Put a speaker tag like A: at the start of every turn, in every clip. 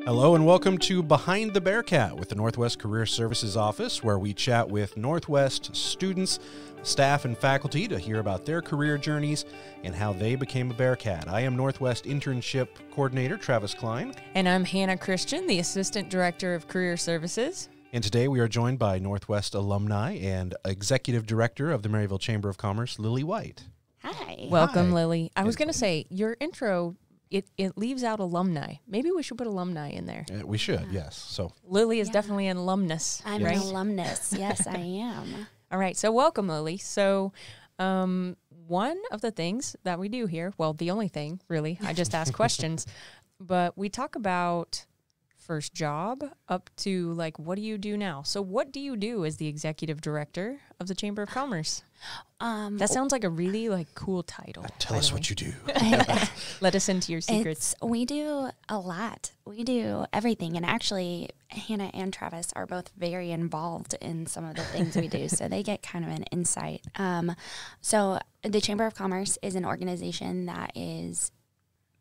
A: Hello and welcome to Behind the Bearcat with the Northwest Career Services Office, where we chat with Northwest students, staff, and faculty to hear about their career journeys and how they became a Bearcat. I am Northwest Internship Coordinator Travis Kline.
B: And I'm Hannah Christian, the Assistant Director of Career Services.
A: And today we are joined by Northwest alumni and Executive Director of the Maryville Chamber of Commerce, Lily White.
C: Hi.
B: Welcome,
A: Hi.
B: Lily. I was going to say, your intro, it leaves out alumni. Maybe we should put alumni in there.
A: We should, yes. So
B: Lily is definitely an alumnus,
C: I'm
B: right?
C: an alumnus. Yes, I am.
B: All right, so welcome, Lily. So one of the things that we do here, well, the only thing, really, I just ask questions, but we talk about first job up to, like, what do you do now? So what do you do as the Executive Director of the Chamber of Commerce? That sounds like a really, cool title.
A: tell us what you do.
B: Let us into your secrets.
C: We do a lot. We do everything. And actually, Hannah and Travis are both very involved in some of the things we do. So they get kind of an insight. So the Chamber of Commerce is an organization that is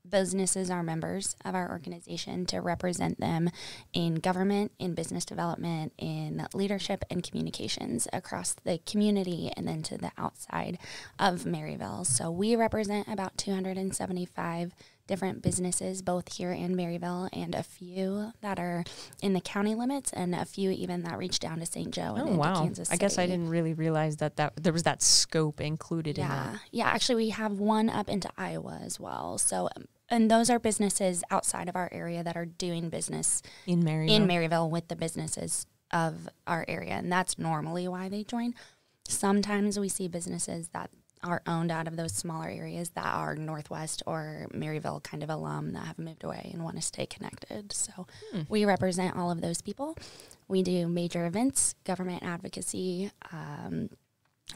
C: businesses are members of our organization to represent them in government, in business development, in leadership and communications across the community and then to the outside of Maryville. So we represent about 275 different businesses, both here in Maryville and a few that are in the county limits and a few even that reach down to St. Joe and into Kansas City.
B: I guess I didn't really realize that there was that scope included in that.
C: Yeah, actually we have one up into Iowa as well. So and those are businesses outside of our area that are doing business
B: in Maryville
C: with the businesses of our area. And that's normally why they join. Sometimes we see businesses that are owned out of those smaller areas that are Northwest or Maryville kind of alum that have moved away and want to stay connected. So we represent all of those people. We do major events, government advocacy,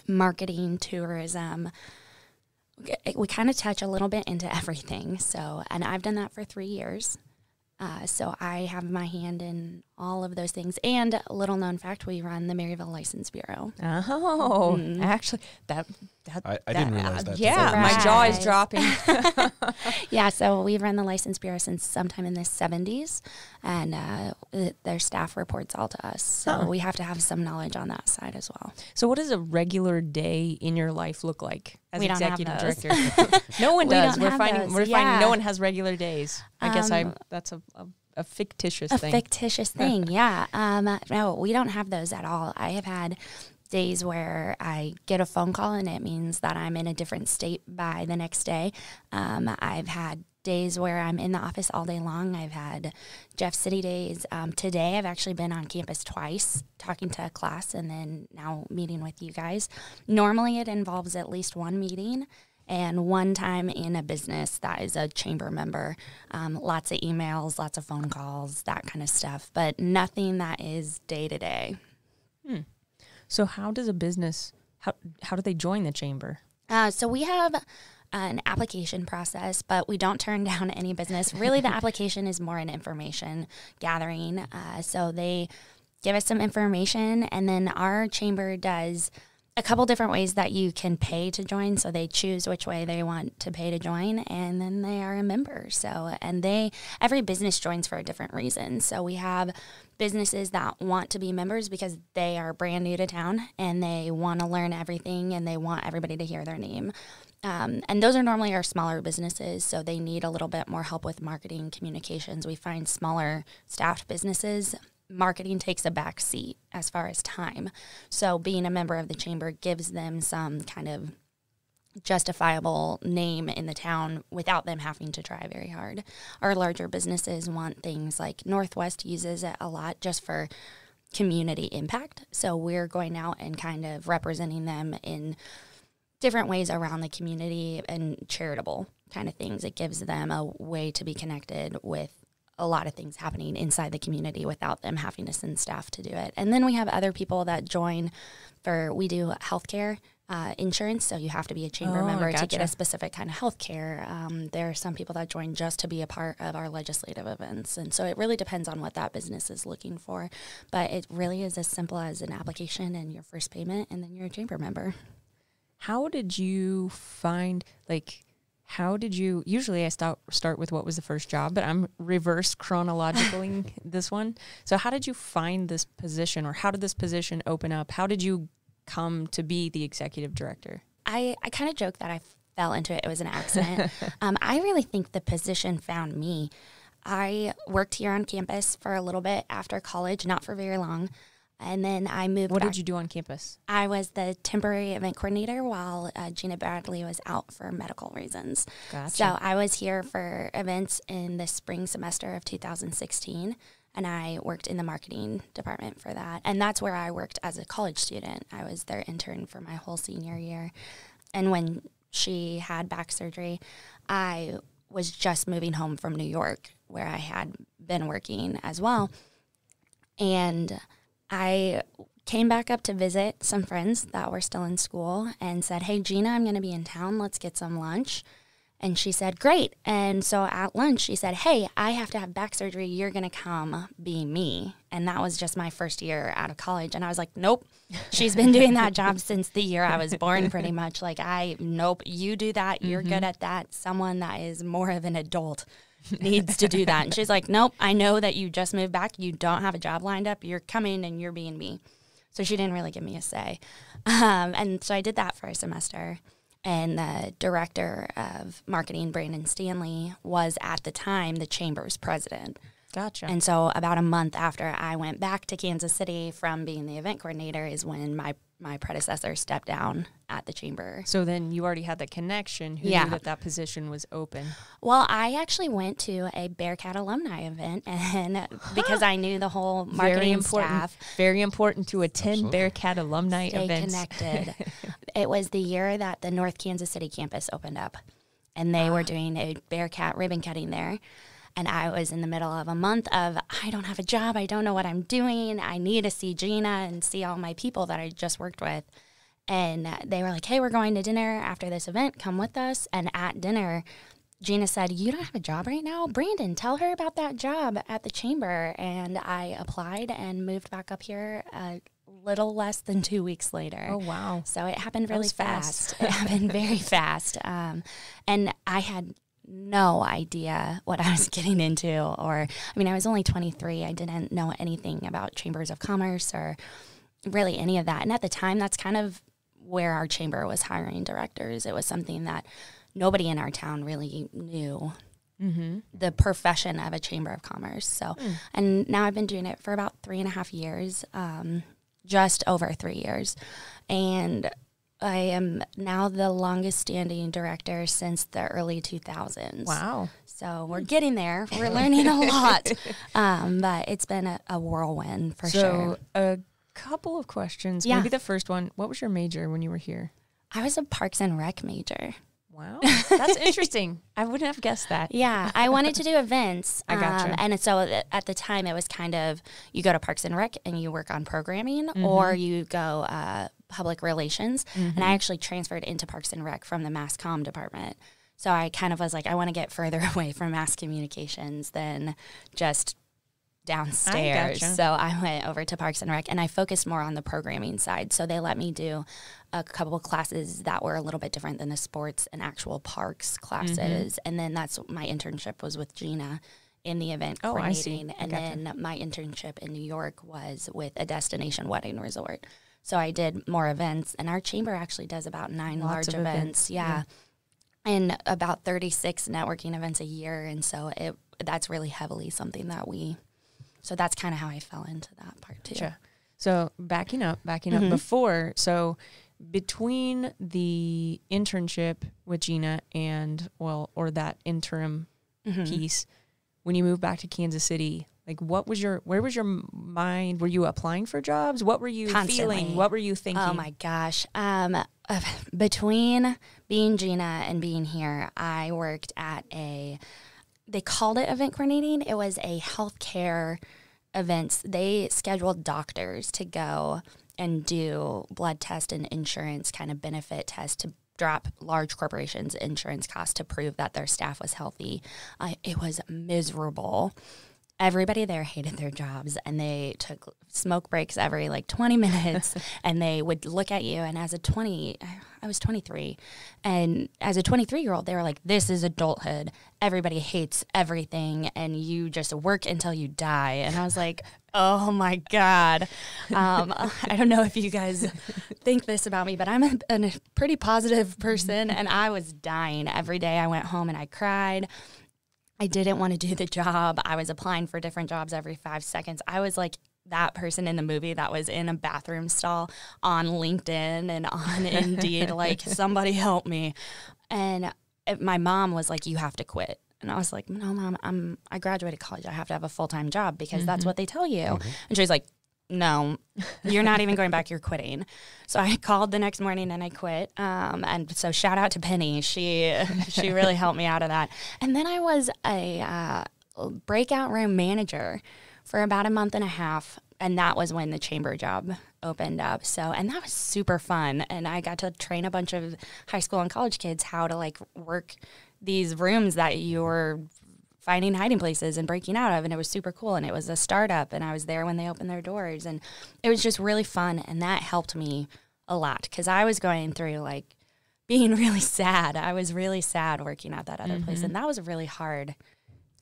C: marketing, tourism. We kind of touch a little bit into everything. So, and I've done that for 3 years. So I have my hand in all of those things. And a little known fact, we run the Maryville License Bureau.
B: Oh, actually,
A: I didn't realize that.
B: Yeah,
C: Right.
B: my jaw is dropping.
C: Yeah, so we've run the License Bureau since sometime in the 70s, and their staff reports all to us. So we have to have some knowledge on that side as well.
B: So what does a regular day in your life look like as
C: We don't have
B: executive
C: those.
B: director? No one
C: We
B: does.
C: don't
B: We're
C: have
B: finding
C: those.
B: we're
C: Yeah.
B: finding no one has regular days. I guess that's a fictitious thing.
C: A fictitious thing, yeah. No, we don't have those at all. I have had days where I get a phone call and it means that I'm in a different state by the next day. I've had days where I'm in the office all day long. I've had Jeff City days. Today I've actually been on campus twice talking to a class and then now meeting with you guys. Normally it involves at least one meeting and one time in a business that is a chamber member. Lots of emails, lots of phone calls, that kind of stuff, but nothing that is day to day.
B: So how does a business how do they join the chamber?
C: So we have an application process, but we don't turn down any business. Really, the application is more an information gathering. So they give us some information, and then our chamber does a couple different ways that you can pay to join. So they choose which way they want to pay to join, and then they are a member. So, and every business joins for a different reason. So we have businesses that want to be members because they are brand new to town and they want to learn everything and they want everybody to hear their name. And those are normally our smaller businesses, so they need a little bit more help with marketing communications. We find smaller staffed businesses, marketing takes a back seat as far as time. So being a member of the chamber gives them some kind of justifiable name in the town without them having to try very hard. Our larger businesses want things like Northwest uses it a lot just for community impact. So we're going out and kind of representing them in different ways around the community and charitable kind of things. It gives them a way to be connected with a lot of things happening inside the community without them having to send staff to do it. And then we have other people that join we do healthcare insurance, so you have to be a chamber member to get a specific kind of healthcare. There are some people that join just to be a part of our legislative events. And so it really depends on what that business is looking for. But it really is as simple as an application and your first payment, and then you're a chamber member.
B: How did you find, how did you, usually I start with what was the first job, but I'm reverse chronologically this one. So how did you find this position, or how did this position open up? How did you come to be the executive director?
C: I kind of joke that I fell into it. It was an accident. I really think the position found me. I worked here on campus for a little bit after college, not for very long. And then I moved
B: What
C: back.
B: did you do on campus?
C: I was the temporary event coordinator while Gina Bradley was out for medical reasons.
B: Gotcha.
C: So I was here for events in the spring semester of 2016, and I worked in the marketing department for that. And that's where I worked as a college student. I was their intern for my whole senior year. And when she had back surgery, I was just moving home from New York, where I had been working as well. And I came back up to visit some friends that were still in school and said, hey, Gina, I'm going to be in town. Let's get some lunch. And she said, great. And so at lunch, she said, hey, I have to have back surgery. You're going to come be me. And that was just my first year out of college. And I was like, nope. She's been doing that job since the year I was born, pretty much. Like, nope, you do that. You're good at that. Someone that is more of an adult needs to do that. And she's like, nope, I know that you just moved back. You don't have a job lined up. You're coming and you're being me. So she didn't really give me a say. And so I did that for a semester. And the director of marketing, Brandon Stanley, was at the time the chamber's president.
B: Gotcha.
C: And so about a month after I went back to Kansas City from being the event coordinator is when my predecessor stepped down at the chamber.
B: So then you already had the connection who
C: Yeah.
B: knew that position was open.
C: Well, I actually went to a Bearcat alumni event, and because I knew the whole marketing staff.
B: Very important to attend
A: Absolutely.
B: Bearcat alumni
C: Stay
B: events.
C: connected. It was the year that the North Kansas City campus opened up, and they were doing a Bearcat ribbon cutting there. And I was in the middle of a month of, I don't have a job. I don't know what I'm doing. I need to see Gina and see all my people that I just worked with. And they were like, hey, we're going to dinner after this event. Come with us. And at dinner, Gina said, you don't have a job right now? Brandon, tell her about that job at the chamber. And I applied and moved back up here a little less than 2 weeks later.
B: Oh, wow.
C: So it happened really
B: was fast.
C: fast. It happened very fast. And I had no idea what I was getting into, I was only 23. I didn't know anything about chambers of commerce or really any of that. And at the time, that's kind of where our chamber was hiring directors. It was something that nobody in our town really knew, the profession of a chamber of commerce. So, and now I've been doing it for about 3.5 years, just over 3 years. And I am now the longest standing director since the early 2000s.
B: Wow.
C: So we're getting there. We're learning a lot. But it's been a whirlwind for sure.
B: So a couple of questions.
C: Yeah.
B: Maybe the first one, what was your major when you were here?
C: I was a Parks and Rec major.
B: Wow. That's interesting. I wouldn't have guessed that.
C: Yeah, I wanted to do events.
B: I gotcha.
C: And so at the time, it was kind of, you go to Parks and Rec and you work on programming, or you go public relations. And I actually transferred into Parks and Rec from the mass comm department. So I kind of was like, I want to get further away from mass communications than just downstairs.
B: Gotcha.
C: So I went over to Parks and Rec, and I focused more on the programming side. So they let me do a couple of classes that were a little bit different than the sports and actual parks classes. And then that's my internship was with Gina in the event coordinating.
B: I
C: And
B: gotcha.
C: then my internship in New York was with a destination wedding resort. So I did more events, and our chamber actually does about 9
B: Lots
C: large
B: of
C: events. Yeah. And about 36 networking events a year. And so that's really heavily something that so that's kind of how I fell into that part too.
B: Gotcha. So backing up before, so between the internship with Gina and, or that interim piece, when you moved back to Kansas City, like where was your mind? Were you applying for jobs? What were you feeling? What were you thinking?
C: Oh my gosh. Between being Gina and being here, I worked at they called it event coordinating. It was a healthcare events. They scheduled doctors to go and do blood test and insurance kind of benefit tests to drop large corporations' insurance costs to prove that their staff was healthy. It was miserable. everybody there hated their jobs, and they took smoke breaks every like 20 minutes, and they would look at you. And I was 23, and as a 23-year-old, they were like, this is adulthood. Everybody hates everything, and you just work until you die. And I was like, oh my God. I don't know if you guys think this about me, but I'm a pretty positive person, and I was dying. Every day I went home and I cried. I didn't want to do the job. I was applying for different jobs every 5 seconds. I was like that person in the movie that was in a bathroom stall on LinkedIn and on Indeed, like, somebody help me. And my mom was like, you have to quit. And I was like, no, Mom, I graduated college. I have to have a full-time job because that's what they tell you. And she was like, no, you're not even going back. You're quitting. So I called the next morning and I quit. And so shout out to Penny. She really helped me out of that. And then I was a breakout room manager for about a month and a half. And that was when the chamber job opened up. And that was super fun. And I got to train a bunch of high school and college kids how to like work these rooms that you're finding hiding places and breaking out of, and it was super cool, and it was a startup, and I was there when they opened their doors, and it was just really fun, and that helped me a lot because I was going through like being really sad. I was really sad working at that other place, and that was really hard.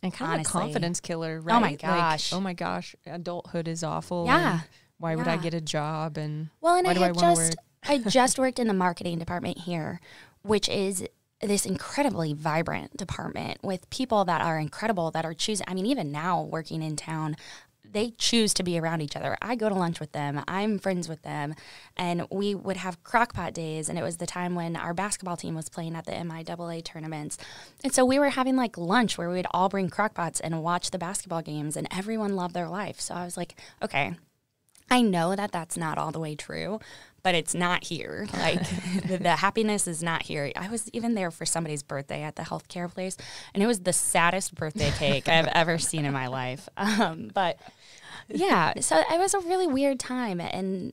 B: And kind
C: honestly.
B: of a confidence killer, right?
C: Oh my gosh.
B: Like, oh my gosh, adulthood is awful.
C: Yeah.
B: Why would I get a job? And
C: well, and
B: why do I want to wear it?
C: I just worked in the marketing department here, which is this incredibly vibrant department with people that are incredible, that are choosing. I mean, even now working in town, they choose to be around each other. I go to lunch with them. I'm friends with them. And we would have crockpot days. And it was the time when our basketball team was playing at the MIAA tournaments. And so we were having like lunch where we would all bring crockpots and watch the basketball games, and everyone loved their life. So I was like, okay, I know that that's not all the way true, but it's not here. Like, the happiness is not here. I was even there for somebody's birthday at the healthcare place, and it was the saddest birthday cake I've ever seen in my life. But yeah, so it was a really weird time, and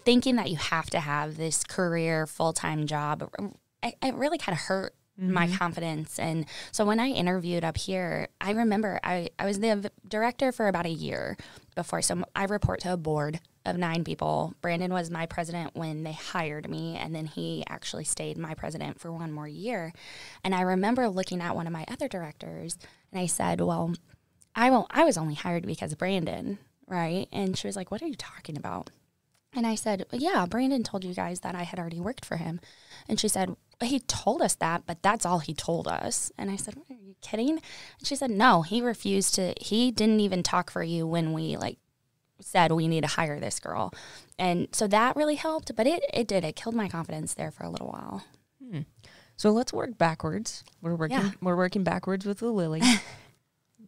C: thinking that you have to have this career full-time job, it really kind of hurt my confidence. And so when I interviewed up here, I remember I was the director for about a year before. So I report to a board of 9 people. Brandon was my president when they hired me, and then he actually stayed my president for 1 more year. And I remember looking at one of my other directors, and I said, well, I was only hired because of Brandon, right? And she was like, what are you talking about? And I said, yeah, Brandon told you guys that I had already worked for him. And she said, he told us that, but that's all he told us. And I said, are you kidding? And she said, no, he refused to. He didn't even talk for you when we like said we need to hire this girl. And so that really helped, but it did. It killed my confidence there for a little while.
B: So let's work backwards. We're working backwards with the Lily.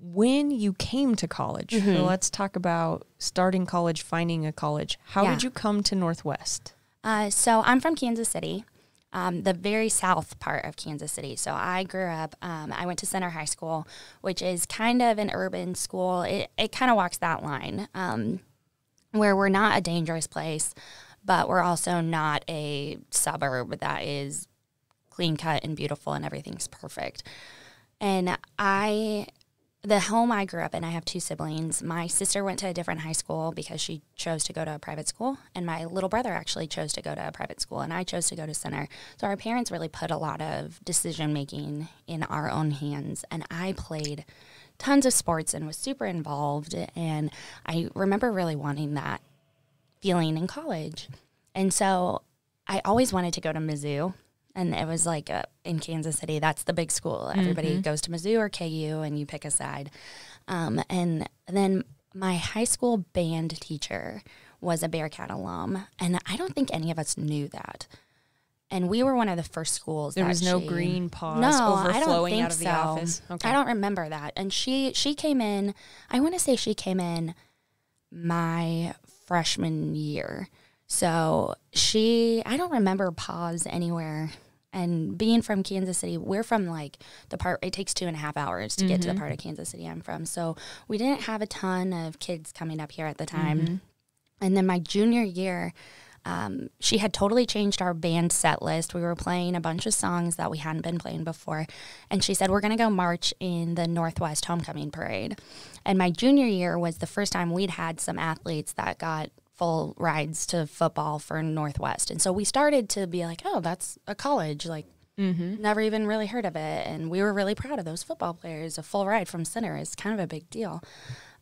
B: When you came to college, so let's talk about starting college, finding a college. How did you come to Northwest?
C: So I'm from Kansas City, the very south part of Kansas City. So I grew up, I went to Center High School, which is kind of an urban school. It kind of walks that line, where we're not a dangerous place, but we're also not a suburb that is clean cut and beautiful and everything's perfect. And the home I grew up in, I have 2 siblings. My sister went to a different high school because she chose to go to a private school, and my little brother actually chose to go to a private school, and I chose to go to Center. So our parents really put a lot of decision-making in our own hands, and I played tons of sports and was super involved, and I remember really wanting that feeling in college. And so I always wanted to go to Mizzou. And it was like in Kansas City, that's the big school. Everybody goes to Mizzou or KU, and you pick a side. And then my high school band teacher was a Bearcat alum, and I don't think any of us knew that. And we were one of the first schools.
B: There was no green pause overflowing out of the office. Okay.
C: I don't remember that. And she came in, I want to say she came in my freshman year. So I don't remember pause anywhere. And being from Kansas City, we're from like the part, it takes 2.5 hours to get to the part of Kansas City I'm from. So we didn't have a ton of kids coming up here at the time. And then my junior year, she had totally changed our band set list. We were playing a bunch of songs that we hadn't been playing before. And she said, we're going to go march in the Northwest Homecoming Parade. And my junior year was the first time we'd had some athletes that got full rides to football for Northwest. And so we started to be like, oh, that's a college. Like, never even really heard of it. And we were really proud of those football players. A full ride from center is kind of a big deal.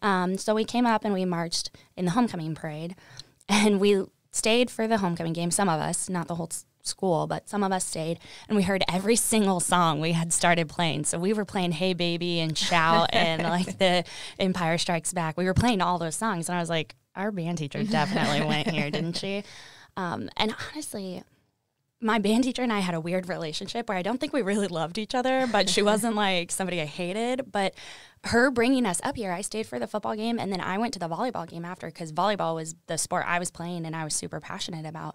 C: So we came up and we marched in the homecoming parade. And we stayed for the homecoming game, some of us, not the whole school, but some of us stayed, and we heard every single song we had started playing. So we were playing Hey Baby and Shout and like the Empire Strikes Back. We were playing all those songs, and I was like, our band teacher definitely went here, didn't she? And honestly, my band teacher and I had a weird relationship where I don't think we really loved each other, but she wasn't like somebody I hated. But her bringing us up here, I stayed for the football game, and then I went to the volleyball game after because volleyball was the sport I was playing and I was super passionate about.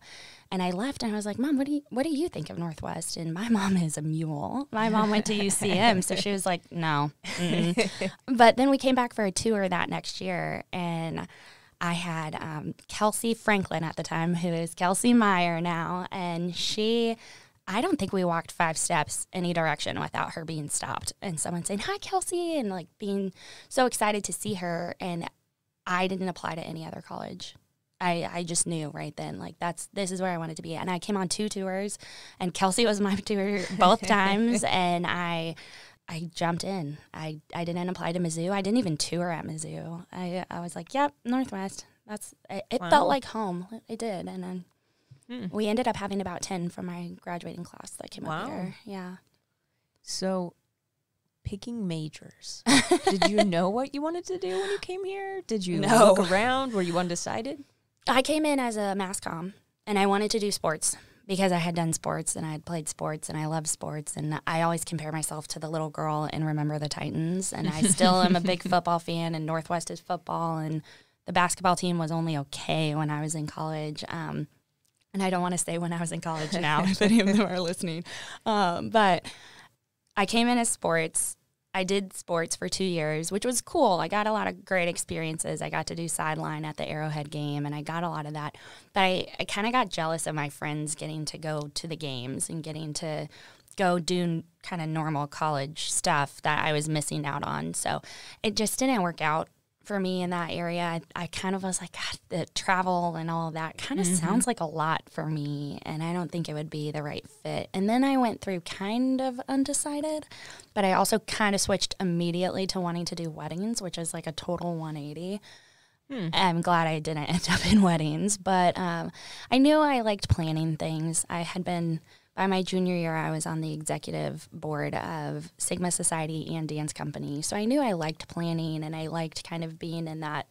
C: And I left and I was like, Mom, what do you think of Northwest? And my mom is a mule. My mom went to UCM, so she was like, no. But then we came back for a tour that next year, and I had Kelsey Franklin at the time, who is Kelsey Meyer now, and I don't think we walked 5 steps any direction without her being stopped and someone saying, hi, Kelsey, and like being so excited to see her. And I didn't apply to any other college. I just knew right then, like this is where I wanted to be. And I came on 2 tours, and Kelsey was my tour both times, and I jumped in. I didn't apply to Mizzou. I didn't even tour at Mizzou. I was like, yep, Northwest. It felt like home. It did. And then we ended up having about 10 from my graduating class that came up here. Yeah.
B: So picking majors, did you know what you wanted to do when you came here? Did you look around? Were you undecided?
C: I came in as a mass comm, and I wanted to do sports because I had done sports and I had played sports and I love sports. And I always compare myself to the little girl in Remember the Titans. And I still am a big football fan, and Northwest is football. And the basketball team was only okay when I was in college. And I don't want to say when I was in college now, if any of them are listening. But I came in as sports. I did sports for 2 years, which was cool. I got a lot of great experiences. I got to do sideline at the Arrowhead game, and I got a lot of that. But I kind of got jealous of my friends getting to go to the games and getting to go do kind of normal college stuff that I was missing out on. So it just didn't work out for me in that area. I kind of was like, God, the travel and all of that kind of sounds like a lot for me, and I don't think it would be the right fit. And then I went through kind of undecided, but I also kind of switched immediately to wanting to do weddings, which is like a total 180. I'm glad I didn't end up in weddings, but I knew I liked planning things. I had been... By my junior year, I was on the executive board of Sigma Society and Dance Company. So I knew I liked planning, and I liked kind of being in that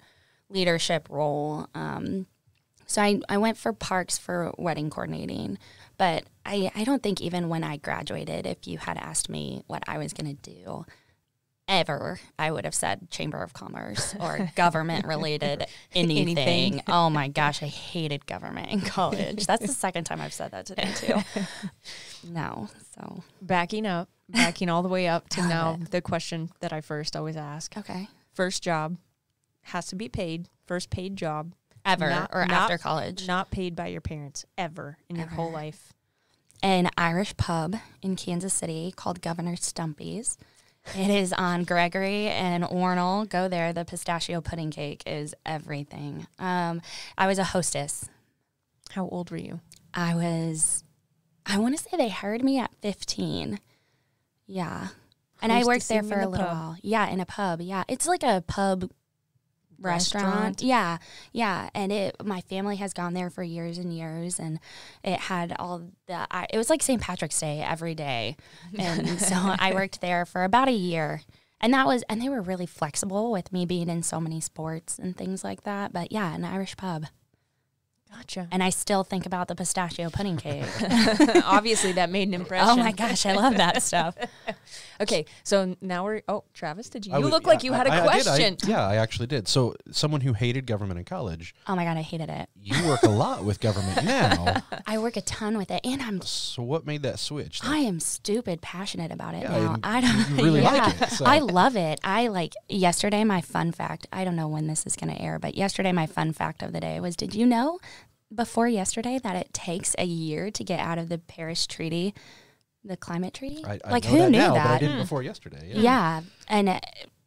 C: leadership role. So I went for Parks for wedding coordinating. But I don't think even when I graduated, if you had asked me what I was going to do, ever, I would have said Chamber of Commerce or government-related anything. Oh, my gosh, I hated government in college. That's the second time I've said that today, too. No, so.
B: Backing all the way up to now the question that I first always ask.
C: Okay.
B: First job has to be paid, first paid job.
C: Ever, after college.
B: Not paid by your parents, ever in your whole life.
C: An Irish pub in Kansas City called Governor Stumpy's. It is on Gregory and Ornell. Go there. The pistachio pudding cake is everything. I was a hostess.
B: How old were you?
C: I want to say they hired me at 15. Yeah. And I worked there for a little while. Yeah, in a pub. Yeah. It's like a pub restaurant. Yeah. And my family has gone there for years and years, and it had it was like St. Patrick's Day every day. And so I worked there for about a year. And they were really flexible with me being in so many sports and things like that. But yeah, an Irish pub.
B: Gotcha.
C: And I still think about the pistachio pudding cake.
B: Obviously, that made an impression.
C: Oh, my gosh. I love that stuff.
B: Okay. So now Travis, did you? You look like you had a question.
A: I actually did. So someone who hated government in college.
C: Oh, my God. I hated it.
A: You work a lot with government now.
C: I work a ton with it. And
A: So what made that switch?
C: I am stupid passionate about it now.
A: You really like it. So.
C: I love it. Yesterday, my fun fact, I don't know when this is going to air, but yesterday my fun fact of the day was, did you know before yesterday that it takes a year to get out of the Paris Treaty, the climate treaty?
A: I
C: like,
A: know
C: who
A: that
C: knew
A: now,
C: that?
A: but I didn't before yesterday.
C: Yeah. And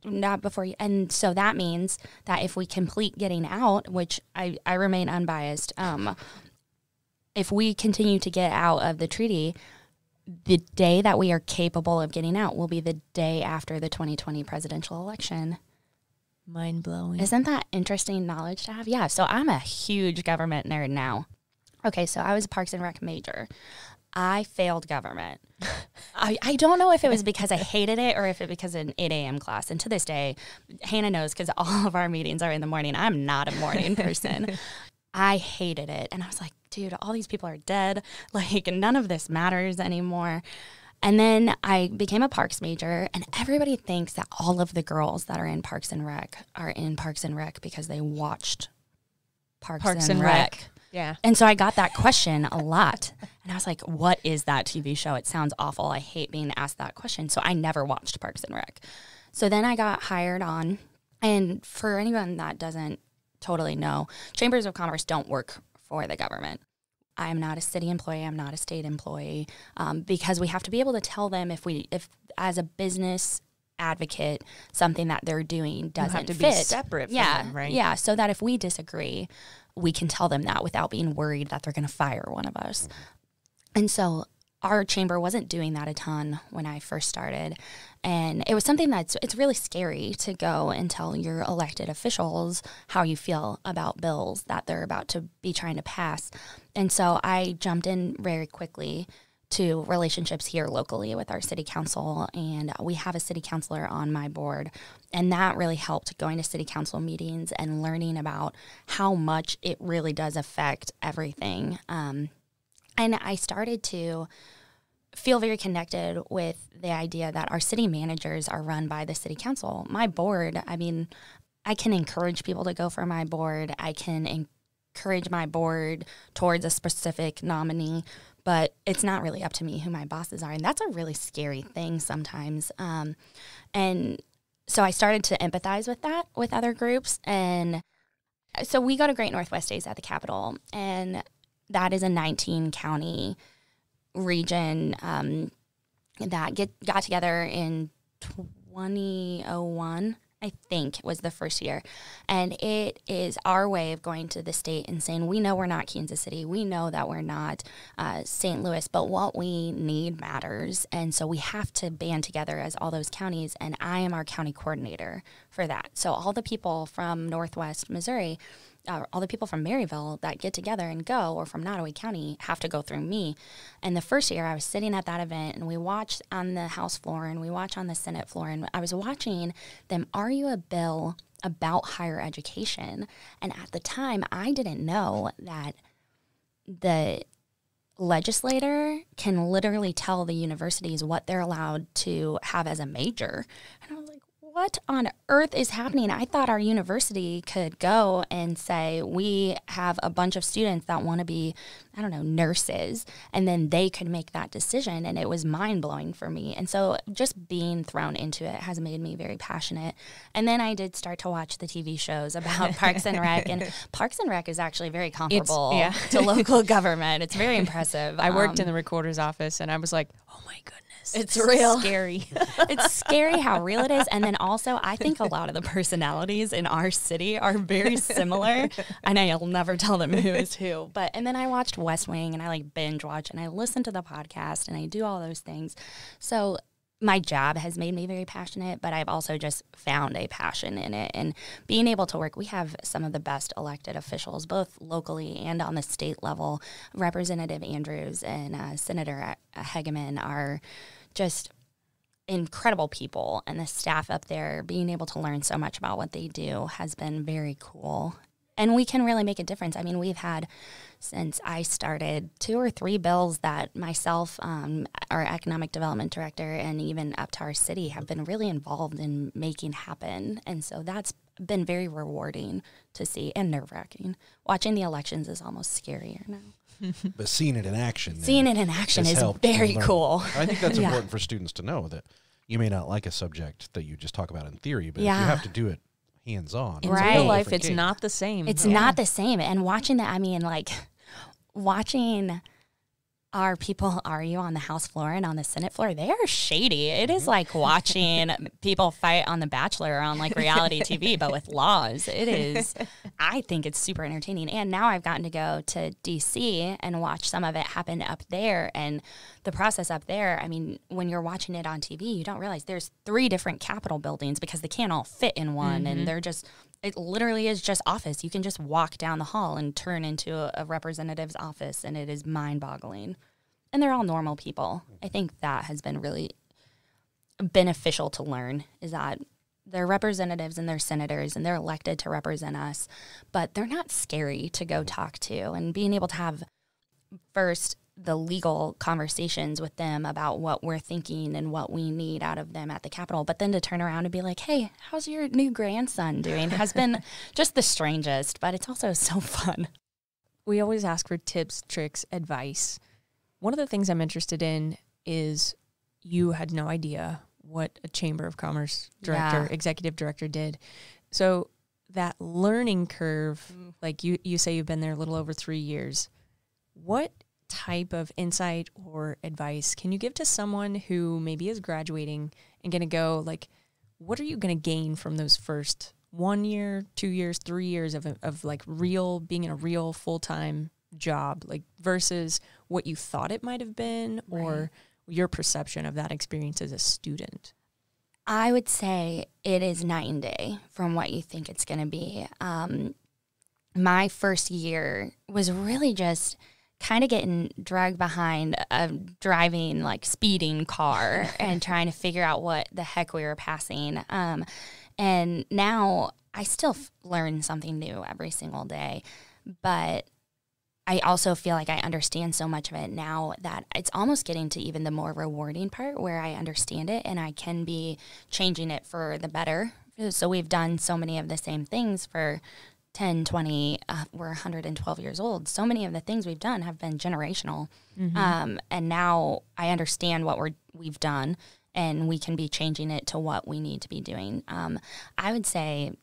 C: not before. And so that means that if we complete getting out, which I remain unbiased, if we continue to get out of the treaty, the day that we are capable of getting out will be the day after the 2020 presidential election.
B: Mind blowing.
C: Isn't that interesting knowledge to have? Yeah. So I'm a huge government nerd now. Okay. So I was a Parks and Rec major. I failed government. I don't know if it was because I hated it or if it because of an 8 a.m. class. And to this day, Hannah knows because all of our meetings are in the morning. I'm not a morning person. I hated it. And I was like, dude, all these people are dead. Like, none of this matters anymore. And then I became a Parks major, and everybody thinks that all of the girls that are in Parks and Rec are in Parks and Rec because they watched Parks and Rec.
B: Yeah.
C: And so I got that question a lot. And I was like, what is that TV show? It sounds awful. I hate being asked that question. So I never watched Parks and Rec. So then I got hired on. And for anyone that doesn't totally know, chambers of commerce don't work for the government. I'm not a city employee. I'm not a state employee, because we have to be able to tell them if as a business advocate, something that they're doing doesn't
B: have to
C: fit.
B: be separate from them, right?
C: Yeah, so that if we disagree, we can tell them that without being worried that they're going to fire one of us. And so our chamber wasn't doing that a ton when I first started. And it was something it's really scary to go and tell your elected officials how you feel about bills that they're about to be trying to pass. And so I jumped in very quickly to relationships here locally with our city council, and we have a city councilor on my board, and that really helped going to city council meetings and learning about how much it really does affect everything. And I started to feel very connected with the idea that our city managers are run by the city council. My board, I mean, I can encourage people to go for my board. I can encourage my board towards a specific nominee, but it's not really up to me who my bosses are. And that's a really scary thing sometimes. And so I started to empathize with that with other groups. And so we go to Great Northwest Days at the Capitol, and that is a 19-county region that got together in 2001, I think was the first year. And it is our way of going to the state and saying, we know we're not Kansas City. We know that we're not St. Louis, but what we need matters. And so we have to band together as all those counties. And I am our county coordinator for that. So all the people from Northwest Missouri, all the people from Maryville that get together and go, or from Nottoway County, have to go through me. And the first year I was sitting at that event, and we watched on the House floor and we watched on the Senate floor, and I was watching them argue a bill about higher education. And at the time, I didn't know that the legislator can literally tell the universities what they're allowed to have as a major. And I was like, what on earth is happening? I thought our university could go and say, we have a bunch of students that want to be, I don't know, nurses, and then they could make that decision. And it was mind-blowing for me. And so just being thrown into it has made me very passionate. And then I did start to watch the TV shows about Parks and Rec. And Parks and Rec is actually very comparable to local government. It's very impressive.
B: I worked in the recorder's office, and I was like, oh my goodness.
C: It's real.
B: Scary.
C: It's scary how real it is. And then also, I think a lot of the personalities in our city are very similar. And I'll never tell them who is who. And then I watched West Wing, and I like binge watch, and I listen to the podcast, and I do all those things. So my job has made me very passionate, but I've also just found a passion in it. And being able to work, we have some of the best elected officials, both locally and on the state level. Representative Andrews and Senator Hegeman are just incredible people, and the staff up there, being able to learn so much about what they do has been very cool. And we can really make a difference. I mean, we've had, since I started, 2 or 3 bills that myself, our economic development director, and even up to our city have been really involved in making happen. And so that's been very rewarding to see, and nerve-wracking. Watching the elections is almost scarier now.
A: But seeing it in action.
C: Seeing it in action is very cool.
A: I think that's important for students to know, that you may not like a subject that you just talk about in theory, but if you have to do it hands-on.
B: In real life, it's not the same.
C: It's not the same. And watching that, I mean, like, watching our people argue on the House floor and on the Senate floor, they are shady. It is like watching people fight on The Bachelor on like reality TV, but with laws. It is, I think it's super entertaining. And now I've gotten to go to DC and watch some of it happen up there. And the process up there, I mean, when you're watching it on TV, you don't realize there's 3 different Capitol buildings because they can't all fit in one. And they're just, it literally is just office. You can just walk down the hall and turn into a representative's office, and it is mind-boggling. And they're all normal people. I think that has been really beneficial to learn, is that they're representatives and they're senators and they're elected to represent us, but they're not scary to go talk to. And being able to have first the legal conversations with them about what we're thinking and what we need out of them at the Capitol, but then to turn around and be like, hey, how's your new grandson doing, has been just the strangest, but it's also so fun.
B: We always ask for tips, tricks, advice. One of the things I'm interested in is you had no idea what a Chamber of Commerce director, executive director did. So that learning curve, like you say you've been there a little over 3 years. What type of insight or advice can you give to someone who maybe is graduating and going to go, like, what are you going to gain from those first 1 year, 2 years, 3 years of like being in a real full-time job, like versus what you thought it might have been, or your perception of that experience as a student?
C: I would say it is night and day from what you think it's going to be. My first year was really just kind of getting dragged behind a driving, like speeding car and trying to figure out what the heck we were passing. And now I still learn something new every single day, but I also feel like I understand so much of it now that it's almost getting to even the more rewarding part where I understand it and I can be changing it for the better. So we've done so many of the same things for 10, 20, we're 112 years old. So many of the things we've done have been generational. And now I understand what we've done and we can be changing it to what we need to be doing. I would say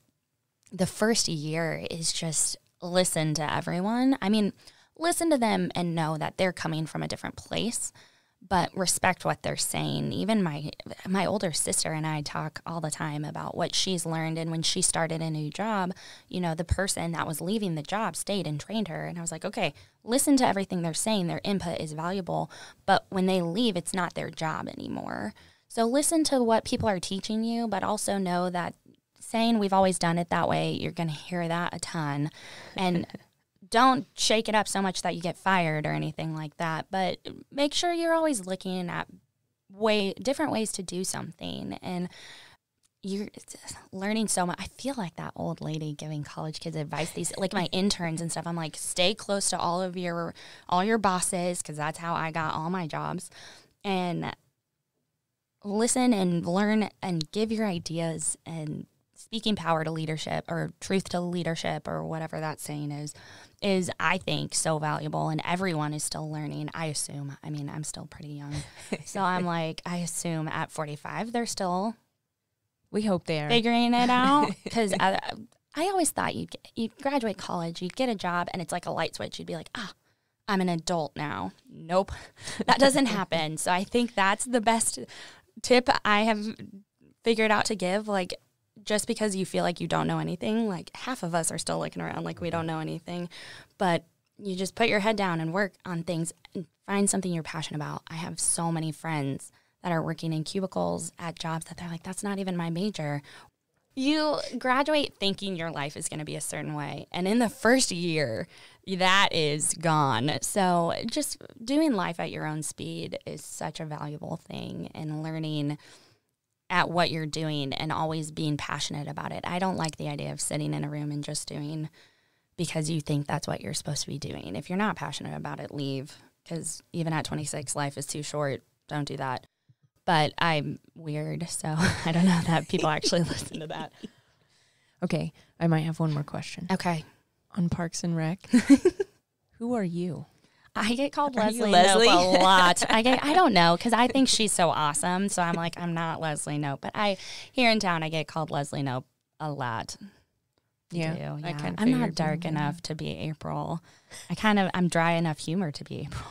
C: the first year is just listen to everyone. I mean, listen to them and know that they're coming from a different place, but respect what they're saying. Even my older sister and I talk all the time about what she's learned. And when she started a new job, you know, the person that was leaving the job stayed and trained her. And I was like, okay, listen to everything they're saying. Their input is valuable. But when they leave, it's not their job anymore. So listen to what people are teaching you, but also know that saying we've always done it that way, you're going to hear that a ton. And don't shake it up so much that you get fired or anything like that. But make sure you're always looking at different ways to do something. And you're learning so much. I feel like that old lady giving college kids advice. These, like my interns and stuff, I'm like, stay close to all your bosses, because that's how I got all my jobs. And listen and learn and give your ideas, and speaking power to leadership, or truth to leadership, or whatever that saying is I think so valuable, and everyone is still learning, I assume. I mean, I'm still pretty young. So I'm like, I assume at 45, they're still,
B: we hope they are,
C: figuring it out. Because I always thought you'd graduate college, you'd get a job, and it's like a light switch. You'd be like, I'm an adult now. Nope, that doesn't happen. So I think that's the best tip I have figured out to give. Like, just because you feel like you don't know anything, like half of us are still looking around like we don't know anything, but you just put your head down and work on things and find something you're passionate about. I have so many friends that are working in cubicles at jobs that they're like, that's not even my major. You graduate thinking your life is going to be a certain way, and in the first year, that is gone. So just doing life at your own speed is such a valuable thing, and learning at what you're doing and always being passionate about it. I don't like the idea of sitting in a room and just doing because you think that's what you're supposed to be doing. If you're not passionate about it, leave, because even at 26, life is too short. Don't do that. But I'm weird, so I don't know that people actually listen to that.
B: Okay, I might have one more question.
C: Okay.
B: On Parks and Rec, who are you?
C: I get called Leslie Knope a lot. I don't know, because I think she's so awesome. So I'm like, I'm not Leslie Knope. But here in town, I get called Leslie Knope a lot.
B: Yeah,
C: do.
B: I
C: Yeah.
B: kinda
C: I'm not
B: figured
C: dark
B: you-
C: enough to be April. I'm dry enough humor to be April.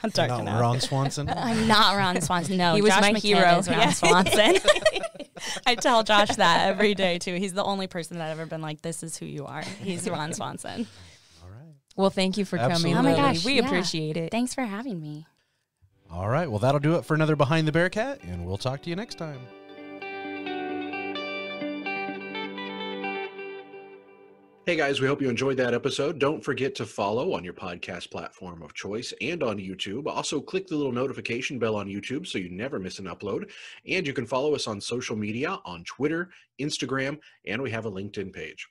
C: I'm dark
A: Not
C: enough.
A: Ron Swanson.
C: I'm not Ron Swanson. No,
B: He was
C: Josh
B: my
C: McKim
B: hero.
C: is Ron
B: Yeah.
C: Swanson. I tell Josh that every day too. He's the only person that I've ever been like, this is who you are. He's Ron Swanson.
A: All right.
B: Well, thank you for
A: Absolutely.
B: coming.
A: Oh my
B: Lily.
C: gosh,
B: we
C: yeah.
B: appreciate it.
C: Thanks for having me.
A: All right. Well, that'll do it for another Behind the Bearcat, and we'll talk to you next time. Hey guys, we hope you enjoyed that episode. Don't forget to follow on your podcast platform of choice and on YouTube. Also, click the little notification bell on YouTube so you never miss an upload. And you can follow us on social media on Twitter, Instagram, and we have a LinkedIn page.